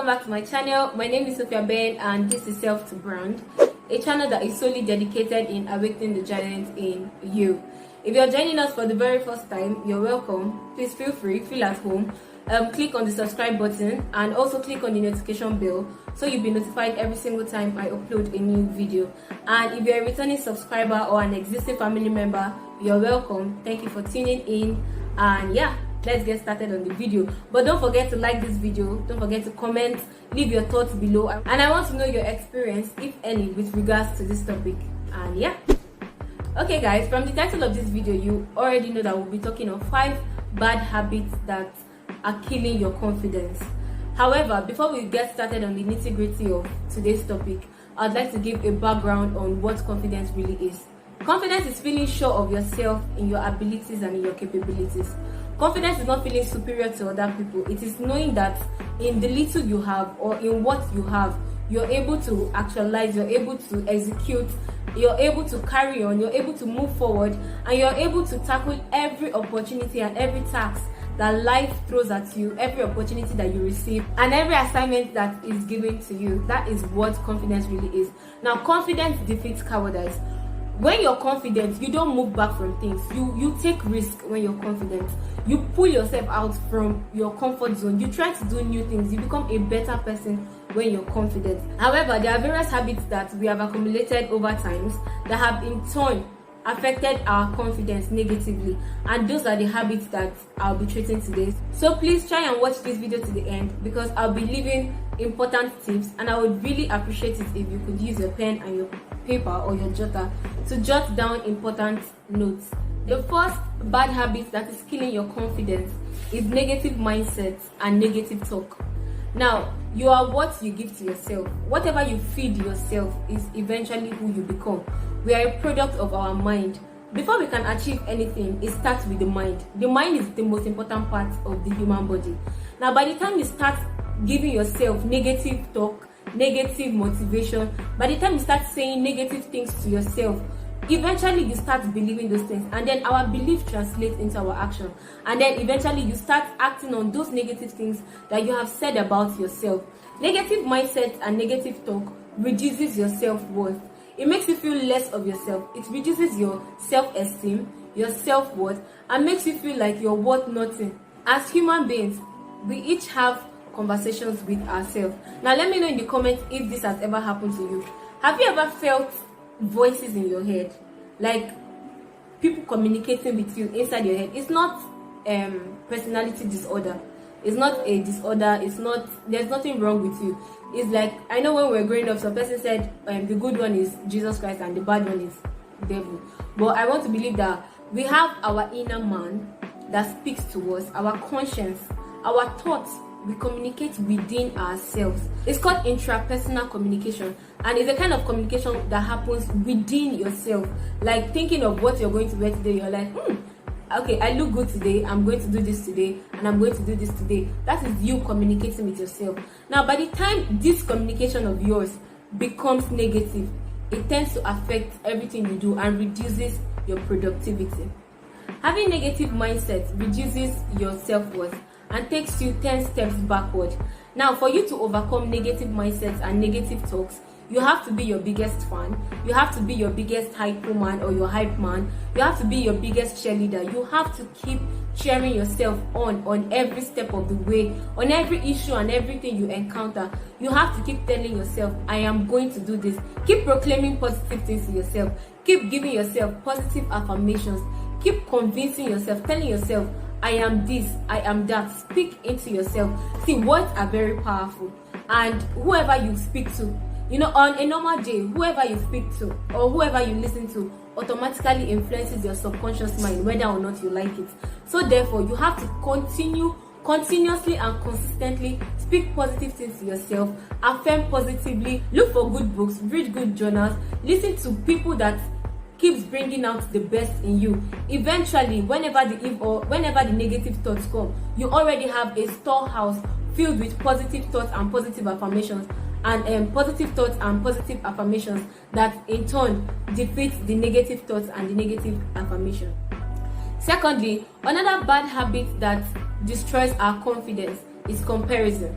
welcome back to my channel. My name is Sophia Ben and this is Self to Brand, a channel that is solely dedicated in awakening the giant in you. If you're joining us for the very first time, you're welcome. Please feel free, feel at home. Click on the subscribe button and also click on the notification bell so you'll be notified every single time I upload a new video. And if you're a returning subscriber or an existing family member, you're welcome. Thank you for tuning in, and yeah, let's get started on the video. But don't forget to like this video, don't forget to comment, leave your thoughts below, and I want to know your experience, if any, with regards to this topic. And yeah, okay guys, from the title of this video you already know that we'll be talking of 5 bad habits that are killing your confidence. However, before we get started on the nitty-gritty of today's topic, I'd like to give a background on what confidence really is. Confidence is feeling sure of yourself, in your abilities and in your capabilities. Confidence is not feeling superior to other people. It is knowing that in the little you have or in what you have, you're able to actualize, you're able to execute, you're able to carry on, you're able to move forward, and you're able to tackle every opportunity and every task that life throws at you, every opportunity that you receive, and every assignment that is given to you. That is what confidence really is. Now, confidence defeats cowardice. When you're confident, you don't move back from things. You take risk when you're confident. You pull yourself out from your comfort zone. You try to do new things. You become a better person when you're confident. However, there are various habits that we have accumulated over times that have in turn affected our confidence negatively, and those are the habits that I'll be treating today. So please try and watch this video to the end, because I'll be leaving important tips, and I would really appreciate it if you could use your pen and your paper or your jotter to jot down important notes. The first bad habit that is killing your confidence is negative mindset and negative talk. Now, you are what you give to yourself. Whatever you feed yourself is eventually who you become. We are a product of our mind. Before we can achieve anything, it starts with the mind. The mind is the most important part of the human body. Now, by the time you start giving yourself negative talk, negative motivation, by the time you start saying negative things to yourself, eventually you start believing those things, and then our belief translates into our action, and then eventually you start acting on those negative things that you have said about yourself. Negative mindset and negative talk reduces your self-worth. It makes you feel less of yourself. It reduces your self-esteem, your self-worth, and makes you feel like you're worth nothing. As human beings, we each have conversations with ourselves. Now let me know in the comments if this has ever happened to you. Have you ever felt voices in your head, like people communicating with you inside your head? It's not personality disorder. It's not a disorder. It's not, there's nothing wrong with you. It's like, I know when we were growing up, some person said the good one is Jesus Christ and the bad one is devil. But I want to believe that we have our inner man that speaks to us, our conscience, our thoughts. We communicate within ourselves. It's called intrapersonal communication, and it's a kind of communication that happens within yourself. Like thinking of what you're going to wear today, you're like, okay, I look good today, I'm going to do this today, and I'm going to do this today. That is you communicating with yourself. Now, by the time this communication of yours becomes negative, it tends to affect everything you do and reduces your productivity. Having negative mindset reduces your self-worth and takes you 10 steps backward. Now, for you to overcome negative mindsets and negative talks, you have to be your biggest fan. You have to be your biggest hype woman or your hype man. You have to be your biggest cheerleader. You have to keep cheering yourself on every step of the way, on every issue and everything you encounter. You have to keep telling yourself, I am going to do this. Keep proclaiming positive things to yourself. Keep giving yourself positive affirmations. Keep convincing yourself, telling yourself, I am this, I am that. Speak into yourself. See, words are very powerful, and whoever you speak to, you know, on a normal day, whoever you speak to or whoever you listen to automatically influences your subconscious mind, whether or not you like it. So therefore, you have to continuously and consistently speak positive things to yourself, affirm positively, look for good books, read good journals, listen to people that keeps bringing out the best in you. Eventually, whenever the negative thoughts come, you already have a storehouse filled with positive thoughts and positive affirmations, and positive thoughts and positive affirmations that in turn defeat the negative thoughts and the negative affirmation. Secondly, another bad habit that destroys our confidence is comparison.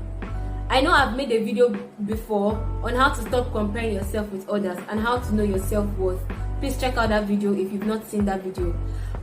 I know I've made a video before on how to stop comparing yourself with others and how to know your self-worth. Please check out that video if you've not seen that video.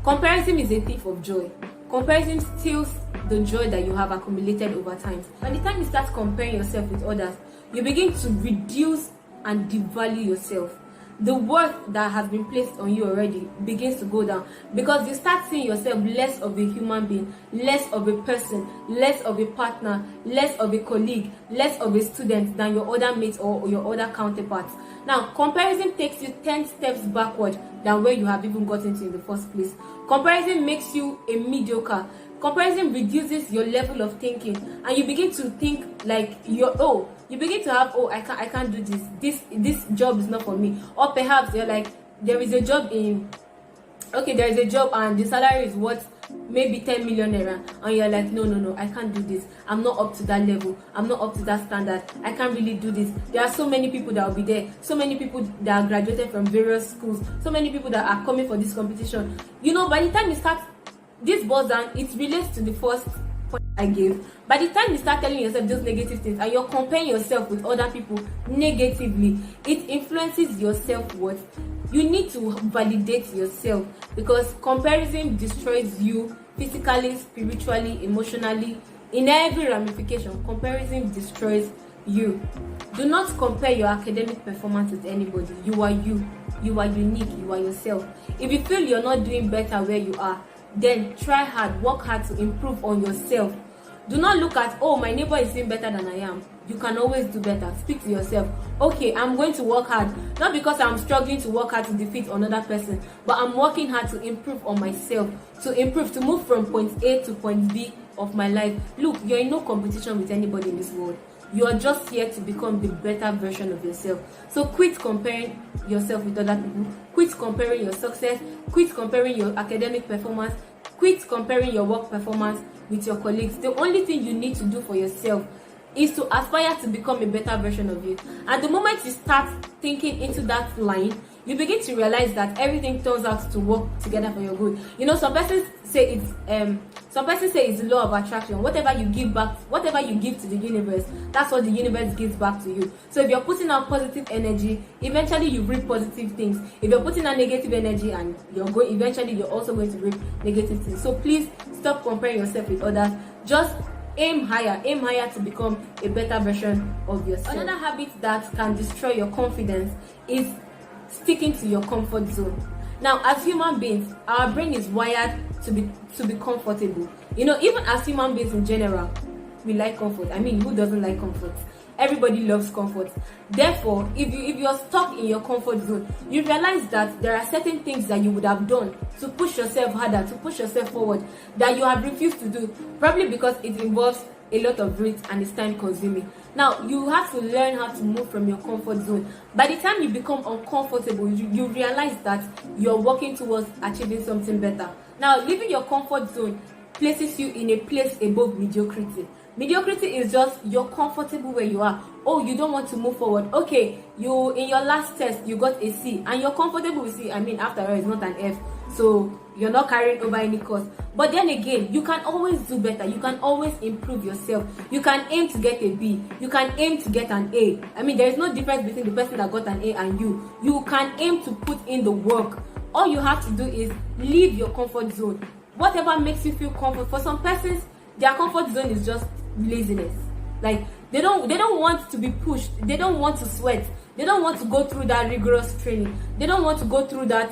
Comparison is a thief of joy. Comparison steals the joy that you have accumulated over time. By the time you start comparing yourself with others, you begin to reduce and devalue yourself. The worth that has been placed on you already begins to go down because you start seeing yourself less of a human being, less of a person, less of a partner, less of a colleague, less of a student than your other mates or your other counterparts. Now, comparison takes you 10 steps backward than where you have even gotten to in the first place. Comparison makes you a mediocre. Comparison reduces your level of thinking, and you begin to think like you begin to have, I can't do this job is not for me. Or perhaps you're like, there is a job and the salary is worth maybe 10 million naira, and you're like, no, I can't do this. I'm not up to that level. I'm not up to that standard. I can't really do this. There are so many people that will be there, so many people that are graduated from various schools, so many people that are coming for this competition. By the time you start, this boils down, it relates to the first point I gave. By the time you start telling yourself those negative things and you're comparing yourself with other people negatively, it influences your self-worth. You need to validate yourself because comparison destroys you physically, spiritually, emotionally, in every ramification. Comparison destroys you. Do not compare your academic performance with anybody. You are you. You are unique. You are yourself. If you feel you're not doing better where you are, then try hard, work hard to improve on yourself. Do not look at, my neighbor is doing better than I am. You can always do better. Speak to yourself. Okay, I'm going to work hard. Not because I'm struggling to work hard to defeat another person, but I'm working hard to improve on myself, to move from point A to point B of my life. Look, you're in no competition with anybody in this world. You are just here to become the better version of yourself. So quit comparing yourself with other people. Quit comparing your success. Quit comparing your academic performance. Quit comparing your work performance with your colleagues. The only thing you need to do for yourself is to aspire to become a better version of you. And the moment you start thinking into that line, you begin to realize that everything turns out to work together for your good. Some persons say it's the law of attraction. Whatever you give to the universe, that's what the universe gives back to you. So if you're putting out positive energy, eventually you reap positive things. If you're putting out negative energy and eventually you're also going to reap negative things. So please stop comparing yourself with others. Just aim higher to become a better version of yourself. Another habit that can destroy your confidence is sticking to your comfort zone. Now, as human beings, our brain is wired to be comfortable. Even as human beings in general, we like comfort. I mean, who doesn't like comfort? Everybody loves comfort. Therefore, if you're stuck in your comfort zone, you realize that there are certain things that you would have done to push yourself harder, to push yourself forward, that you have refused to do, probably because it involves a lot of risk and it's time consuming. Now, you have to learn how to move from your comfort zone. By the time you become uncomfortable, you realize that you're working towards achieving something better. Now, leaving your comfort zone places you in a place above mediocrity. Mediocrity is just you're comfortable where you are. You don't want to move forward. Okay, you in your last test you got a C and you're comfortable with C. I mean, after all, it's not an F, so you're not carrying over any course. But then again, you can always do better. You can always improve yourself. You can aim to get a B. You can aim to get an A. I mean, there is no difference between the person that got an A and you. You can aim to put in the work. All you have to do is leave your comfort zone. Whatever makes you feel comfort. For some persons, their comfort zone is just laziness. Like they don't want to be pushed. They don't want to sweat. They don't want to go through that rigorous training. They don't want to go through that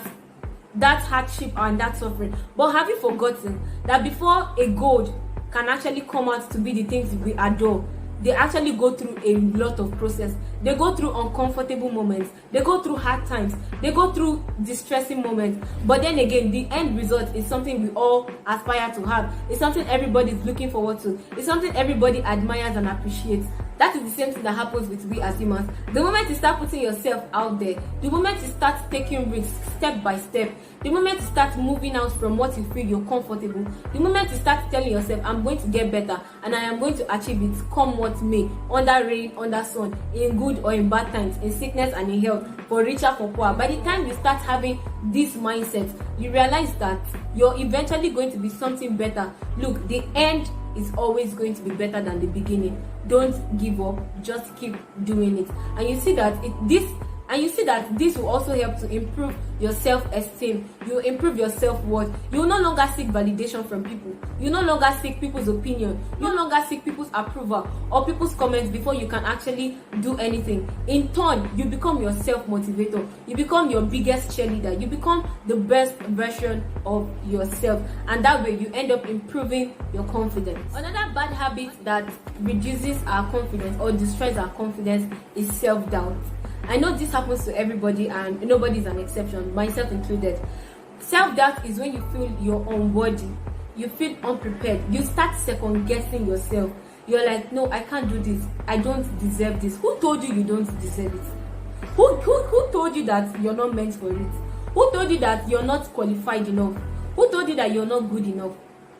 hardship and that suffering. But have you forgotten that before a gold can actually come out to be the things we adore, they actually go through a lot of process. They go through uncomfortable moments. They go through hard times. They go through distressing moments. But then again, the end result is something we all aspire to have. It's something everybody's looking forward to. It's something everybody admires and appreciates. That is the same thing that happens with we as humans. The moment you start putting yourself out there, the moment you start taking risks step by step, the moment you start moving out from what you feel you're comfortable, the moment you start telling yourself, I'm going to get better and I am going to achieve it, come what may, under rain, under sun, in good or in bad times, in sickness and in health, for richer, for poor. By the time you start having this mindset, you realize that you're eventually going to be something better. Look, the end is always going to be better than the beginning. Don't give up, just keep doing it. And you see that this will also help to improve your self-esteem. You will improve your self-worth. You will no longer seek validation from people. You no longer seek people's opinion. You no longer seek people's approval or people's comments before you can actually do anything. In turn, you become your self-motivator. You become your biggest cheerleader. You become the best version of yourself. And that way, you end up improving your confidence. Another bad habit that reduces our confidence or destroys our confidence is self-doubt. I know this happens to everybody and nobody is an exception, myself included. Self-doubt is when you feel you're unworthy, you feel unprepared, you start second-guessing yourself. You're like, no, I can't do this, I don't deserve this. Who told you don't deserve it? Who told you that you're not meant for it? Who told you that you're not qualified enough? Who told you that you're not good enough?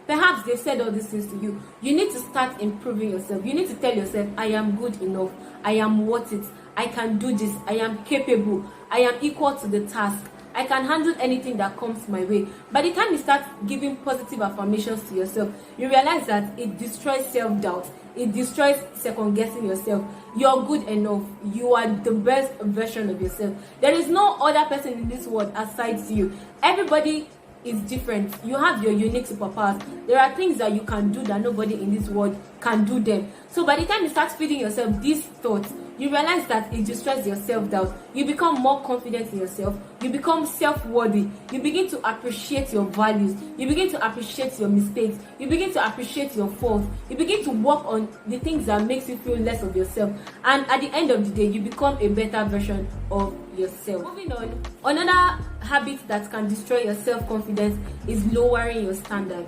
Perhaps they've said all these things to you. You need to start improving yourself. You need to tell yourself, I am good enough, I am worth it, I can do this, I am capable, I am equal to the task, I can handle anything that comes my way. By the time you start giving positive affirmations to yourself, you realize that it destroys self-doubt, it destroys second-guessing yourself. You're good enough, you are the best version of yourself. There is no other person in this world aside you. Everybody is different. You have your unique superpowers. There are things that you can do that nobody in this world can do them. So by the time you start feeding yourself these thoughts, you realize that it destroys your self-doubt. You become more confident in yourself. You become self-worthy. You begin to appreciate your values. You begin to appreciate your mistakes. You begin to appreciate your faults. You begin to work on the things that makes you feel less of yourself. And at the end of the day, you become a better version of yourself. Moving on, another habit that can destroy your self-confidence is lowering your standard.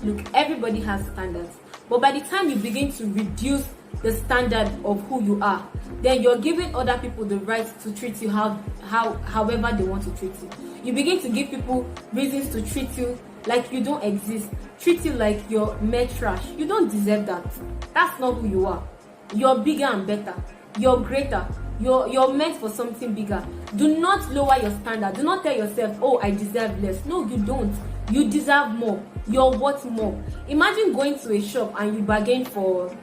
Look, everybody has standards. But by the time you begin to reduce the standard of who you are, then you're giving other people the right to treat you however they want to treat you. You begin to give people reasons to treat you like you don't exist, treat you like you're mere trash. You don't deserve that. That's not who you are. You're bigger and better. You're greater. You're meant for something bigger. Do not lower your standard. Do not tell yourself, oh, I deserve less. No, you don't. You deserve more. You're worth more. Imagine going to a shop and you bargain for,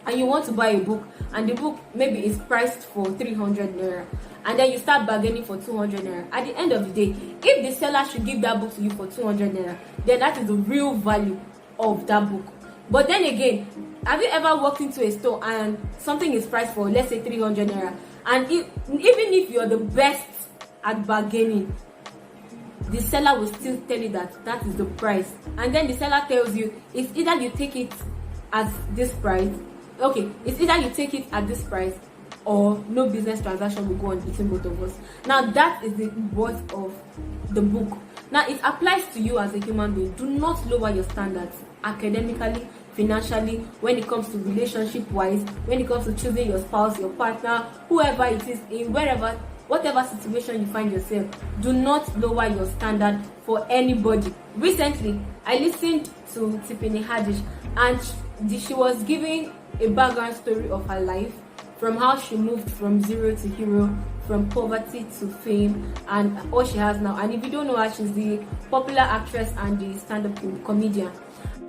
and you want to buy a book, and the book maybe is priced for 300 naira, and then you start bargaining for 200 naira. At the end of the day, if the seller should give that book to you for 200 naira, then that is the real value of that book. But then again, have you ever walked into a store and something is priced for, let's say, 300 naira, and even if you're the best at bargaining, the seller will still tell you that that is the price, and then the seller tells you it's either you take it at this price. Okay, it's either you take it at this price or no business transaction will go on between both of us. Now that is the worth of the book. Now it applies to you as a human being. Do not lower your standards academically, financially, when it comes to relationship wise, when it comes to choosing your spouse, your partner, whoever it is, in whatever situation you find yourself. Do not lower your standard for anybody. Recently, I listened to Tiffany Haddish, and she was giving a background story of her life, from how she moved from zero to hero, from poverty to fame, and all she has now. And if you don't know her, she's the popular actress and the stand-up comedian.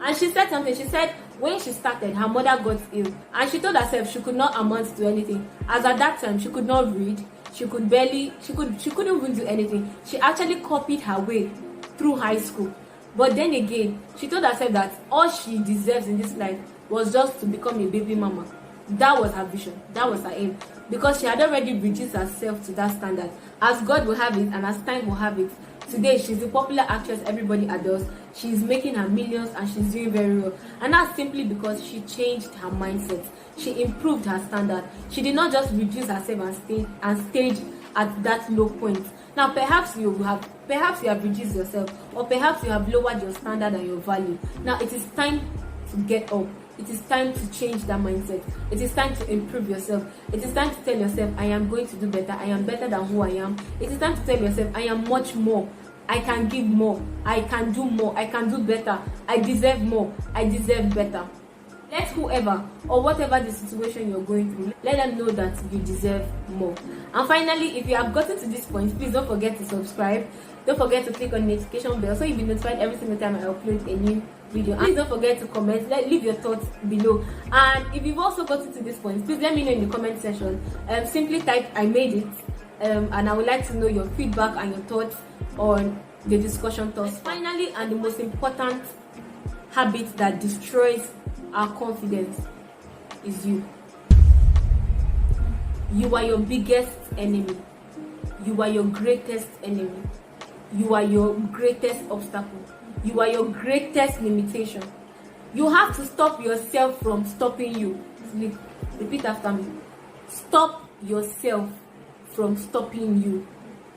And she said something. She said when she started, her mother got ill, and she told herself she could not amount to anything. As at that time, she could not read, she couldn't even do anything. She actually copied her way through high school. But then again, she told herself that all she deserves in this life was just to become a baby mama. That was her vision. That was her aim. Because she had already reduced herself to that standard. As God will have it and as time will have it, today she's a popular actress everybody adores. She's making her millions and she's doing very well. And that's simply because she changed her mindset. She improved her standard. She did not just reduce herself and stayed at that low point. Now perhaps you have reduced yourself, or perhaps you have lowered your standard and your value. Now it is time to get up. It is time to change that mindset. It is time to improve yourself. It is time to tell yourself, I am going to do better. I am better than who I am. It is time to tell yourself, I am much more. I can give more. I can do more. I can do better. I deserve more. I deserve better. Let whoever or whatever the situation you're going through, let them know that you deserve more. And finally, if you have gotten to this point, please don't forget to subscribe. Don't forget to click on the notification bell so you'll be notified every single time I upload a new video. And please don't forget to comment, leave your thoughts below. And if you've also gotten to this point, please let me know in the comment section. Simply type "I made it," and I would like to know your feedback and your thoughts on the discussion thus. Finally, and the most important habit that destroys our confidence is you. You are your biggest enemy. You are your greatest enemy. You are your greatest obstacle. You are your greatest limitation. You have to stop yourself from stopping you. Repeat after me. Stop yourself from stopping you.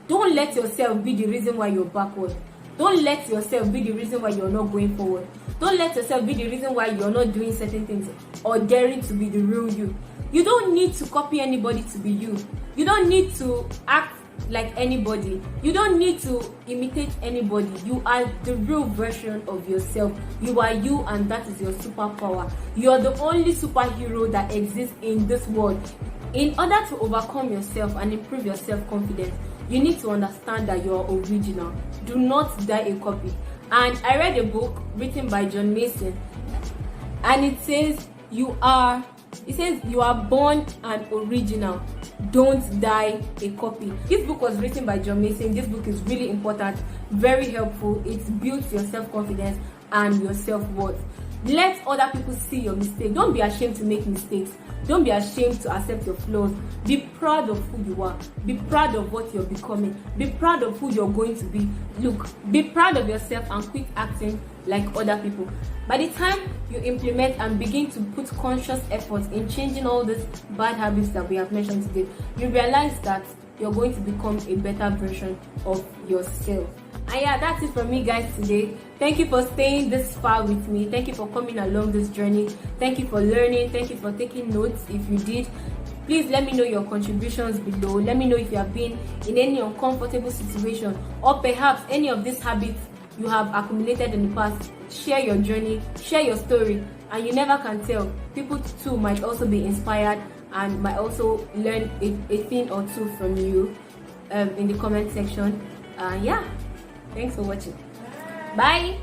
Don't let yourself be the reason why you're backward. Don't let yourself be the reason why you're not going forward. Don't let yourself be the reason why you're not doing certain things or daring to be the real you. You don't need to copy anybody to be you. You don't need to act like anybody. You don't need to imitate anybody. You are the real version of yourself. You are you, and that is your superpower. You are the only superhero that exists in this world. In order to overcome yourself and improve your self-confidence, you need to understand that you are original. Do not die a copy. And I read a book written by John Mason, and it says you are born an original. Don't die a copy. This book was written by John Mason. This book is really important, very helpful. It builds your self-confidence and your self-worth. Let other people see your mistake. Don't be ashamed to make mistakes. Don't be ashamed to accept your flaws. Be proud of who you are. Be proud of what you're becoming. Be proud of who you're going to be. Look, be proud of yourself and quit acting like other people. By the time you implement and begin to put conscious efforts in changing all these bad habits that we have mentioned today, you realize that you're going to become a better version of yourself. And yeah, that's it from me, guys, today. Thank you for staying this far with me. Thank you for coming along this journey. Thank you for learning. Thank you for taking notes if you did. Please let me know your contributions below. Let me know if you have been in any uncomfortable situation, or perhaps any of these habits you have accumulated in the past. Share your journey, share your story, and you never can tell. People too might also be inspired and might also learn a thing or two from you in the comment section. Yeah, thanks for watching. Bye.